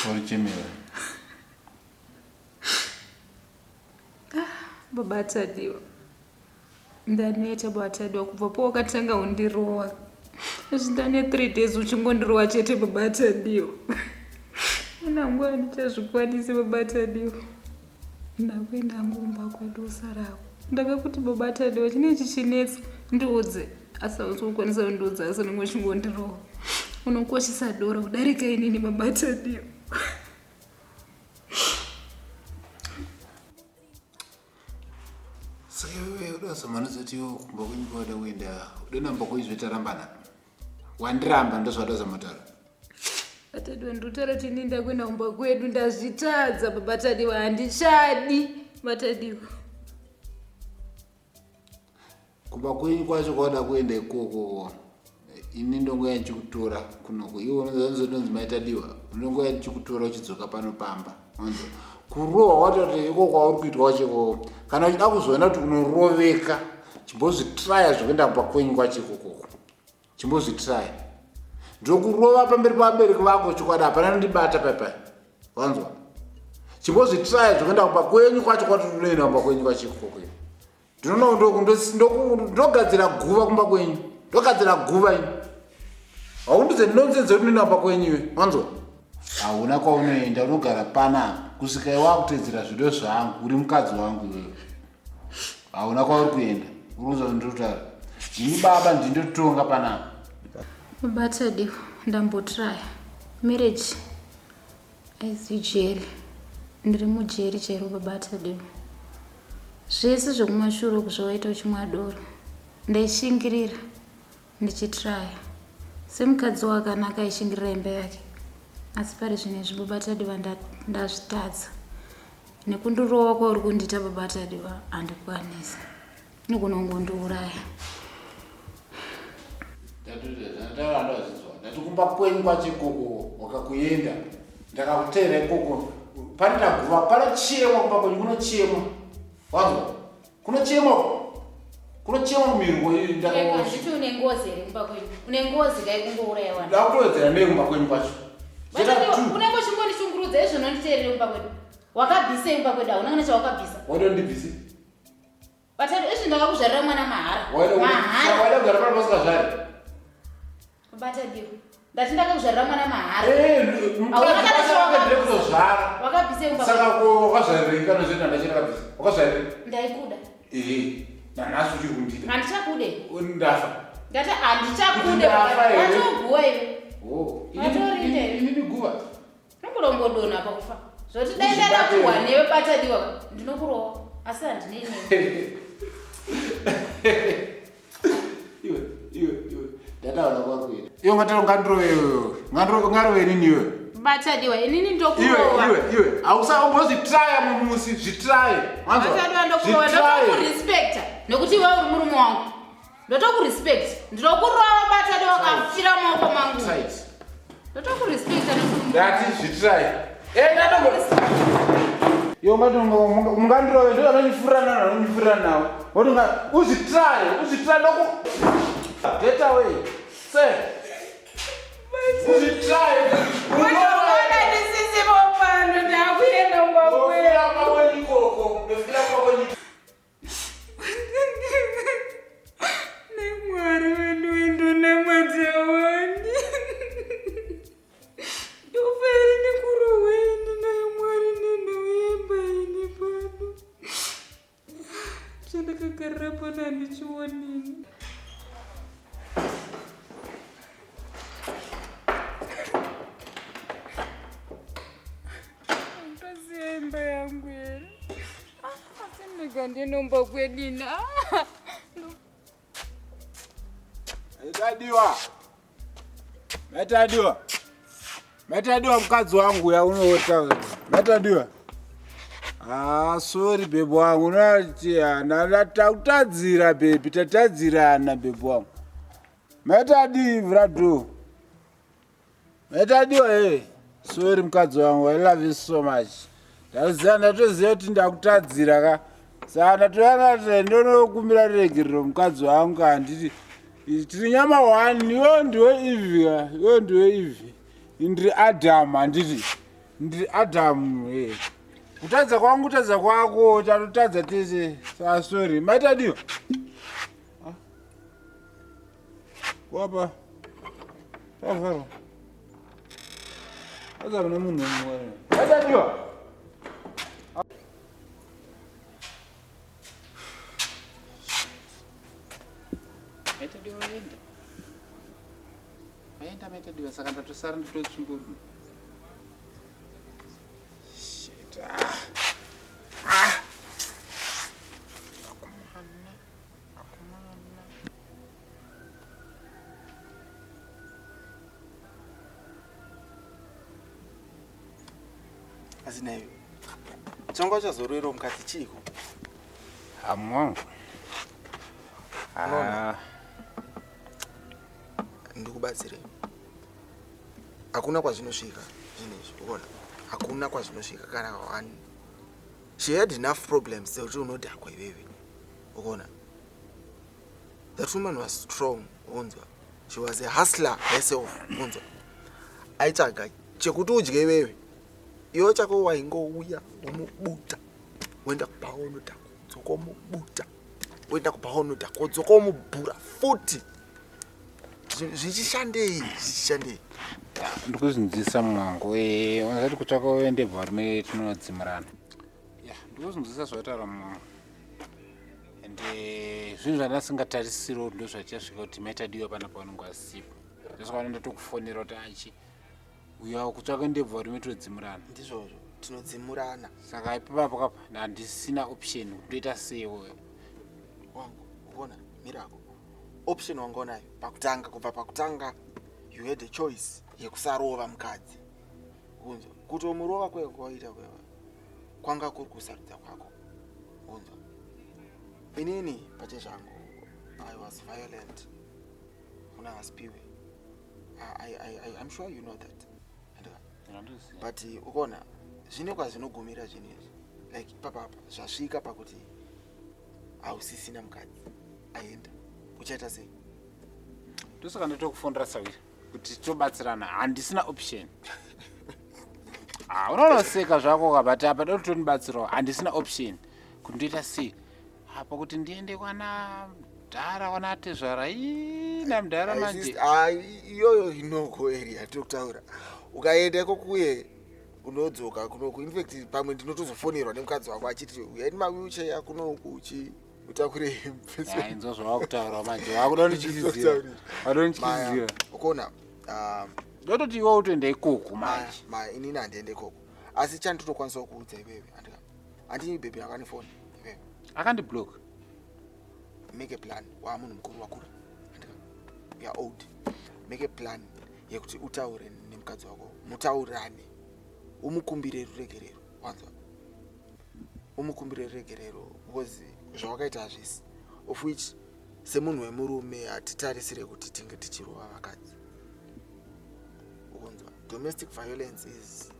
Walichemera. Baba atadiwa. Ndani yecha baba atadiwa kubva po wakatanga undirowa. Zvindane 3 days uchingondirowa chete baba atadiwa. Unangwa ndichazvikwanisi baba atadiwa. Ndakwenda ngomba kwedu sarako. Ndakakuti baba atadiwa chinechi chinetsa ndiudze. Asa uzokwanisa kundiudza asa ningochingondirowa. Unokoshesa dora kudarika inini baba atadiwa. Sayo udasamana zatiyo kumba kunyikoda wenda udanamba kuizvetarambana. Wandiramba ndozvadazamatara. Atadiwa ndotara tininda kwenda kumba kwedu ndazvitadza baba atadiwa handichadi batadiwa. Kumba kwenyu kwacho kwada kuenda ikoko. Ini ndongoya nchikutora kunoko. Iwo unozonzi maitadiwa. Ndongoya nchikutora uchidzoka pano pamba. Kurowa watoti ikoko kwauri kuitwa wachiko. Kana uchida kuzoona kuti unoroveka, chimbozvitraya zvekuenda kumba kwenyu kwacho ikoko. Chimbozvitraya. Ndokurova pamberi pabereki vako chikwada hapana ndibata papa. Wanzwa? Chimbozvitraya zvekuenda kumba kwenyu kwacho kwatonoenda kumba kwenyu kwacho ikoko. Ndogadzira guva kumba kwenyu. Ndogadzira guva ini. Haundidze nonsense kuti unoenda kumba kwenyu iwe. Wanzwa? Hauna kwaunoenda unogara pana. Kusika wakutedzera zvido zvangu uri mukadzi wangu iwe. Hauna kwauri kuenda. Uruza ndotara. Ini baba ndindotonga pana. Baba atadiwa ndambotraya. Marriage aisi jeri. Ndiri mujeri chero baba atadiwa. Zvese zvekumashure kuzvawaita uchimwadoro. Ndaishingirira ndichitraya. Semukadzi wakanaka aishingirira imba yake. Asi pari zvinezvi baba atadiwa ndazvitadza. Nekundirowa kwauri kundiita baba atadiwa handikwanisi. Nogona kungondiuraya. Ndati kumba kwenyu kwacho ikoko wakakuenda. Ndakakutera ikoko. Panina guva panochemwa kumba kwenyu kunochemwa. Wanzwa? Kunochemwa mirwo iyi ndakaona. Nditi une ngozi ere kumba kwenyu? Une ngozi kai kungouraya vanhu. Ndakutowedzera nei kumba kwenyu kwacho? Unenge uchingondishungurudza izvo nonditeerera kumba kwedu. Wakabvisa kumba kwedu hauna kana chawakabvisa. Wadondibvisa? Batadi izvi ndakakuzvarira mwana mahara. Mahara. Waida kugara pano pasingazvari. Batadi. Ndati ndakakuzvarira mwana mahara. Hauna kana chawakabvisa. Wakabvisa kumba. Saka wakazvaririka nozvenda ndachakabvisa. Wakazvaririka? Ndaikuda. Nanasi uchiri kundida. Handichakude. Ndafa. Ndati handichakude. Watoguwa iwe. Inini guva. Nongolongodona pakufa. Zvoti dai ndakakuhwa newe batadiwa ndinokurowa. Asi handine newe. Iwe. Ndataona kwakuita. Iwe ngatiro inini iwe. Batadiwa inini ndokurowa. Iwe. Hausambozvitraya mumusi zvitraye. Batadiwa ndokurowa ndokurespecta. Nekuti iwe uri murume wangu. Ndotokurespect. Ndinokurowa batadiwa kafira maoko mangu. Ndotokurespecta nekuti ndati zvitraye. Yo mungandirove ndo anonyifurira nawo. Wotunga uzvitraye ndoku get away. Say. Uzvitraye. Unoona ndisisi mopano ndakuenda ngwakwera kwaweni koko. Ndofika kwaweni. Nemwari wedu indune mwadzewani. Ndoferi nekuroweni naye mwari nenhauemba ini pano. Chandakagarira pano handichionini. Ndasiya imba yangu here. Asi ndingandinomba kwedina. Matadiwa mukadzi wangu yaunoota. Matadiwa. Sorry baby wangu. Takutadzira baby, tatadzirana baby wangu. Matadiwa do. Matadiwa sorry mukadzi wangu, I love you so much. Ndatoziva kuti ndakutadzira ka. Saka ndatoyana ndonokumbira regero mukadzi wangu handiti. Tiri nyama 1, iwe ndiwe Eve, ndiri Adam handiti. Ndi Adam Kutadza kwangu kutadza kwako tatotadza tese. Sorry. Maita dio. Wapa. Tafaro. Aza mna munhu mwana. Maita dio. Maita dio waenda. Waenda maita dio saka ndatosara ndotosumbudu. Asinayo. Chongo chazorero mukati chiko. Amwangu. Ndikubatsire. Hakuna kwazvinosvika zvinezvi, unaona? Hakuna kwazvinosvika kana one. She had enough problems sekuti unodhakwa iwewe. Unaona? That woman was strong, unzwa. She was a hustler herself, unzwa. Aitsvaga chekuti udye iwewe. Iwe chako waingouya womubuta. Wenda kupa unodhakwa, dzoka womubuta. Wenda kupa unodhakwa, dzoka womubhura futi. Zvichishandei. Ndikuzvinzisa mwangu unozati kutsvaka uende bvarume tinodzimurana. Ndikuzvinzisa zvataura mwangu. Ende zvinhu zvandasingatarisiro ndo zvachasvika kuti maita diwa pana pavanenge asipo. Ndosaka vanoenda tokufonera kuti achi uyawo kutsvaka ndebvarume tinodzimurana. Ndizvozvo tinodzimurana. Saka ipapo kapa handisina option kutoita sewo. Wangu unaona Miracle. Option wangonayo pakutanga kubva pakutanga you had a choice yekusarova mukadzi. Unzwa kuti umurova kwaita kwewa kwanga kuri kusarudza kwako. Unzwa inini pachezvangu I was violent kuna aspiwe. I'm sure you know that. But ukaona zvine kwazvinogumira zvinezvi like papa zvasvika pakuti hausisina mukadzi aenda uchaita sei? Ndosaka ndotokufondera Sawira kuti tobatsirana handisina option. Unonoseka zvako kabati apa dotonibatsirawo handisina option kuti ndoita sei apa kuti ndiende kwana Mudhara kwana Tezvara namudhara manje. Iyoyo inoko area tokutaura. Ukaenda kokuye unodzoka kunoku. In fact pamwe ndinotozofonerwa nemukadzi wako achiti uyaini mawheelchair kunoku uchi utakure inzo zvawakutaura manje wakuda ndichizira. Wadonichizira. Ukona ndototi iwe utoenda ikoko manje. Inini handiende ikoko. Asi chandinotokwanisa kuudza iwewe andika. Handini baby akanifona iwewe. Akandiblock. Make a plan. Wamunhu mukuru wakura. Andika. You are old. Make a plan yekuti utaure nemukadzi wako. Mutaurane. Umukumbire ruregerero. Wanzwa. Umukumbire ruregerero because zvawakaita hazvisi. Of which semunhu wemurume hatitarisire kuti tinge tichirova vakadzi. Ukunzwa. Domestic violence is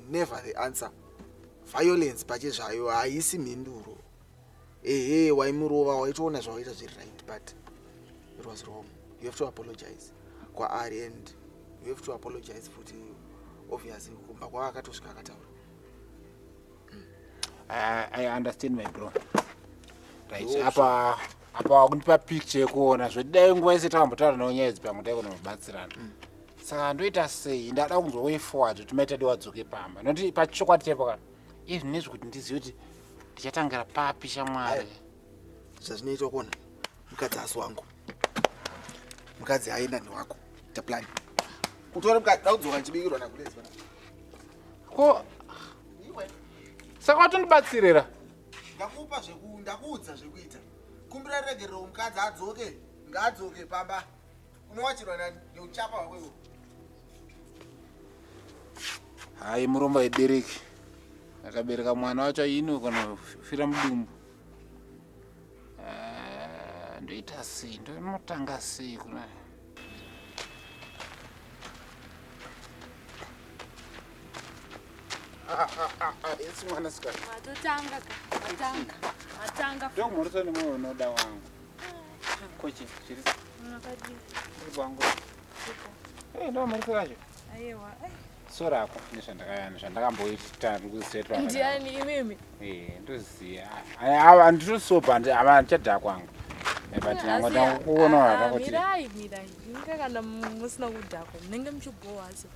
never the answer. Violence pachezvayo haisi mhinduro. Waimurova waitoona zvawaita zviri right, but it was wrong. You have to apologize kwaari and you have to apologize futi obviously kumba kwakatosvika akataura. I understand my bro. Right. Apa wakunipa picture yekuona zvodai nguva yese takambotaura nenyaya idzi pamwe taikonobatsirana. Saka ndoita sei ndada kunzwa way forward kuti maita wadzoke pamba. Noti pachokwadi chaipo kana izvi nezvi kuti ndizive kuti ndichatangira papi shamwari. Zvazvinoita kuona mukadzi asi wangu. Mukadzi aenda newako. Ta plan. Kutora mukadzi daudzoka ndichibikirwa nakulezi pana. Ko saka watondibatsirira. Ndakupa ndakuudza zvekuita. Kumbira regerero mukadzi adzoke, ngaadzoke pamba. Unowachirwa nani neuchapa hwewe. Hai muromba webereki. Akabereka mwana wacho ino kana fira mudumbu. Ndoita sei ndinotanga sei kuna esi mwana sika Matanga. Ndio morosa ni mwana unoda wangu. Kochi chiri. Unakadi. Bango. Ndio morosa aje. Aiwa. sorako nezvandakamboita ndikuzisetwa Ndiani imimi? ndoziziya ava nditosopa havachadhaa kwangu but nangoda kuona kuti Mirai. Ndinge kana musina kudhakwa. Munenge muchibowa asi.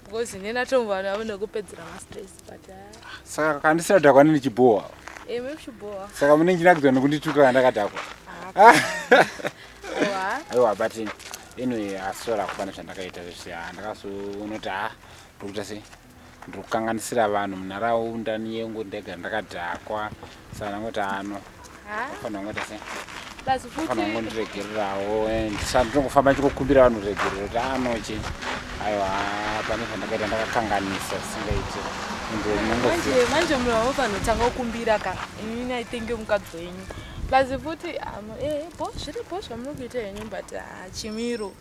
Because nenatombo vanhu kupedzera ma-stress but saka kandisina kudhakwa nini chibowa muchibowa. saka munenge china kudzana kundituka ndakadhakwa aiwa but anyway asora kupana zvandakaita zvese ndakazoonoti ndokuita sei ndiri kukanganisira vanhu munharaunda niyengu ndega ndakadhakwa saka ndangoti fanira kungoita sei Plus futhi fanira kungondiregererawo ndinongofamba ndichikukumbira vanhu kuregerera kuti anochi aiwa pane zvandakaita ndakakanganisa singaiti manje munhu wavanofanira kutanga kukumbira ka inini I think mukadzi wenyu. Plus futhi zviripo zvamunokuita henyu but chimiro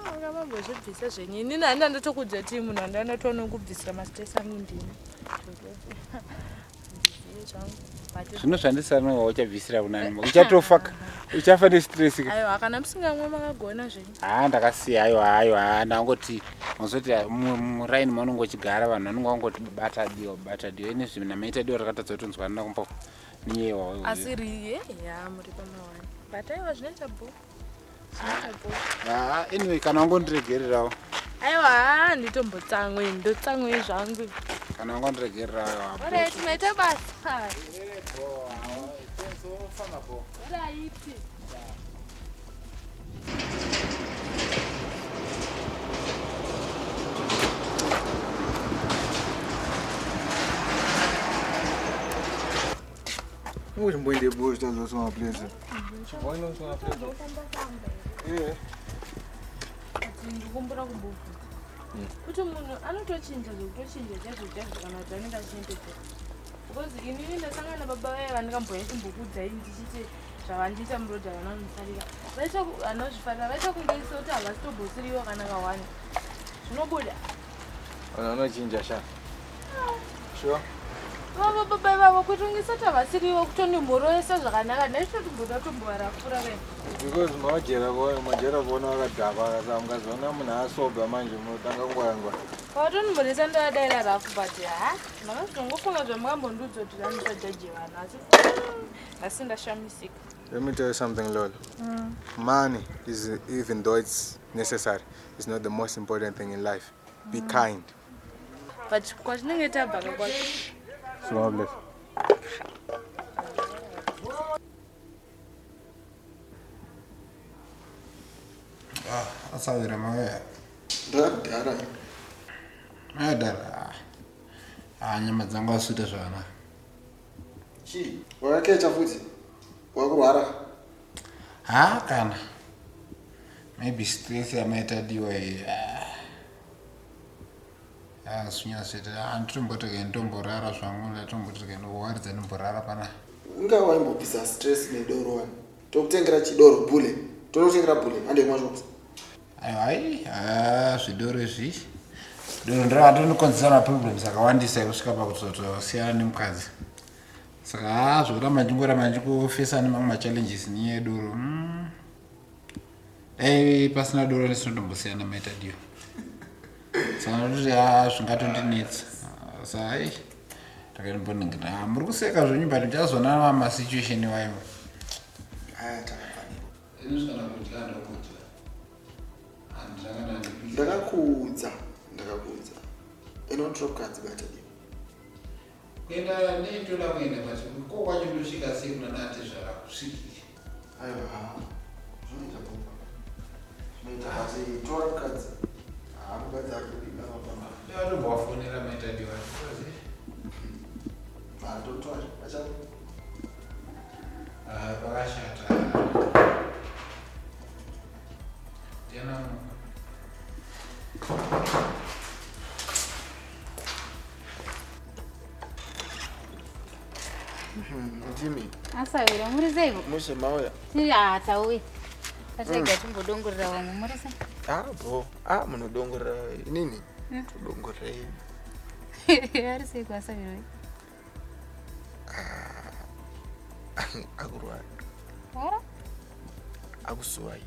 akambozvibvisa zvenyu. Inini handina ndatokuudza kuti munhu handandatoona kubvisira ma-stress angu ndini. zvino zvandisanowa uchabvisira kunani uchatofa uchafa nestress aiwa kana musingamwe makagona zvenyu ndakasiya aiwa ndangoti mazoti muraini maunongochigara vanhu vanonga vangoti bata dio ine zvimwe maita dio rakatadza kutonzwanana kumbo niyewa asi riye muri pamawani but aiwa zvinoita bo anyway kana wangondiregererawo aiwa ndotsamwe zvangu kana wangondiregererawo alright maita basa right. Hoje um bom de boa, estás a usar uma presa. Vai não usar uma presa. Ndikumbura kubofu kuti munhu anotochinja zvekutochinja chaizvo kana kuti anenge achiendedzera because inini ndasangana baba vaya vandakamboya chimbokudzai ndichiti zvavandiita murodhi havanomufarira vanozvifarira vachakungeisa kuti havasi tombosiriwo kana kawani zvinobuda Anochinja sha. Sure. vava baba ivavo kuti ungisati havasiriwo kutondimhoroesa zvakanaka ndaitotomboda tombovarafura ve Because majera kuona wakadhakwa akasamukazona munhu asobva manje munotanga kungwangwa. Watondimbonesa ndavadaira rafu but ndakazvitongofunga zvamukambondiudza kuti ndanisajaji vanhu asi ndashamisika. Let me tell you something, Lolo. Money is, even though it's necessary, it's not the most important thing in life. Be kind. But kwazvinenge tabhaka kwacho. So bless. asawira mawaya Ndadhara. mayadhara nyama dzangu asvita zvakanaka Chi, wakakecha futi? Wakurwara? kana maybe stress yamaita diwa zvinyazvita nditomboteke ndomborara zvangu ndatomboteke ndowaridza ndomborara pana Unga waimbobvisa stress nedoro wani. Tokutengera chidoro bule. Tonotengera bule ande mwazvokusa. zvidoro izvi doro ndiravatonikonzesa maproblems akawandisa ekusvika pakuzotosiyana nemukadzi saka zvokuramba ndingoramba ndikufesa nemamwe machallenges niye doro dai pasina doro nesinotombosiyana maita dio saka ndototi zvingatondinetsa sa ndakaimboningina muri kuseka zvenyu but ndichazonana masituation iwayo Ndakakuudza. Inotokadzi bata dio. kuenda netoda kuenda but ko kwacho ndosvika sei kuna nate zvarakusvikira Aiwa. Zvinoita bomba. Zvinoita basi tora mukadzi. Mukadzi akudina pama. ndatombwafonera maita diwa Totora. Acha. pakashata ndiana Jimmy. Asawira muri seivo? Mushe mauya. Tiri tauye. Tasega timbodongorera vamwe muri sei? Bo. Munodongorera nini? Todongorera. Ari sei kwasawira? Akurwara. Ora? Akusuwai.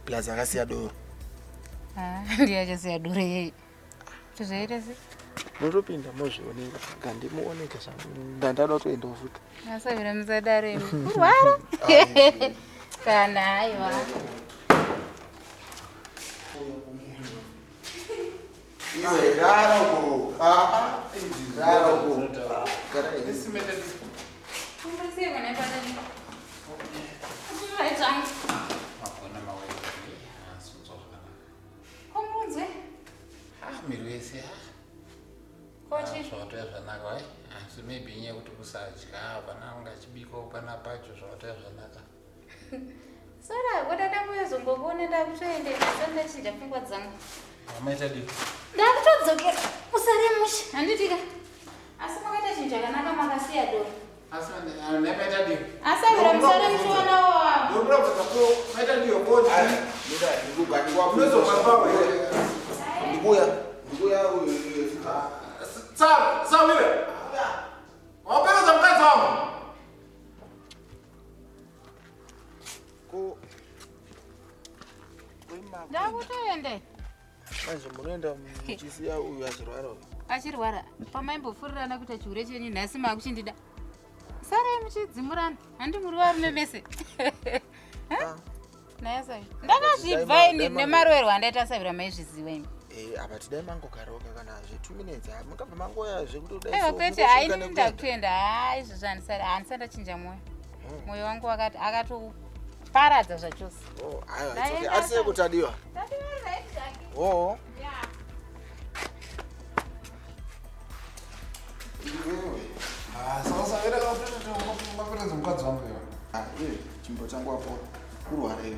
Plaza akasiya doro. Ndiachasiya doro yeye. Tuzvaita se. Munotopinda mozvionera kandimuoneka ndandada kuendawo futi. Asavira musadare. Kurwara. Kana aiwa. Iwe raro. Aha, raro. Cara, esse meta. Como você vai na padani? Vai jang. Makona mawe. Asuzokana. Como você? Mirwese. Kochi. Zvote zvanaka ai. Asi maybe nyaya kuti kusadya pana ungachibiko pana pacho zvote zvanaka. Sora wadada muyozombokuona ndakutoende nasanda chinja pfungwa dzangu. Wamaita dii? Ndakutodzokera usaremusha. Handitika. Asi makaita chinhu chakanaka makasiya doro. Asi nemaita dii? Asavira musaremusha wavo. Ndokuda kubvunza ko maita dii yokoti. Mira, ndikugani wako. Unozobva Ndikuya Samira. Wapeleza mkazi wangu. ko Ndakutoende. manje munoenda muchisiya uyu achirwara uyu. Achirwara. Pamaimbofurira kuita chihure chenyu nhasi makuchindida. Sarai muchidzimurana. Handimuri varume mese. Naye sai. Ndakazvibva ini nemaroerwo andaita Savira maizviziva imi. Apa tidai mangogarawo kakanazve 2 minutes mungabva mangoyazve kuti udai. Aiwa kwete haini ndakutoenda. Haa izvo handisandachinja mwoyo. Mwoyo wangu akatoparadza zvachose. Aiwa asi yekutadiwa. Oh. Sasa Samira kapita mapeleza mkazi wangu. Iye chimbo changu hapo kurwara iyo.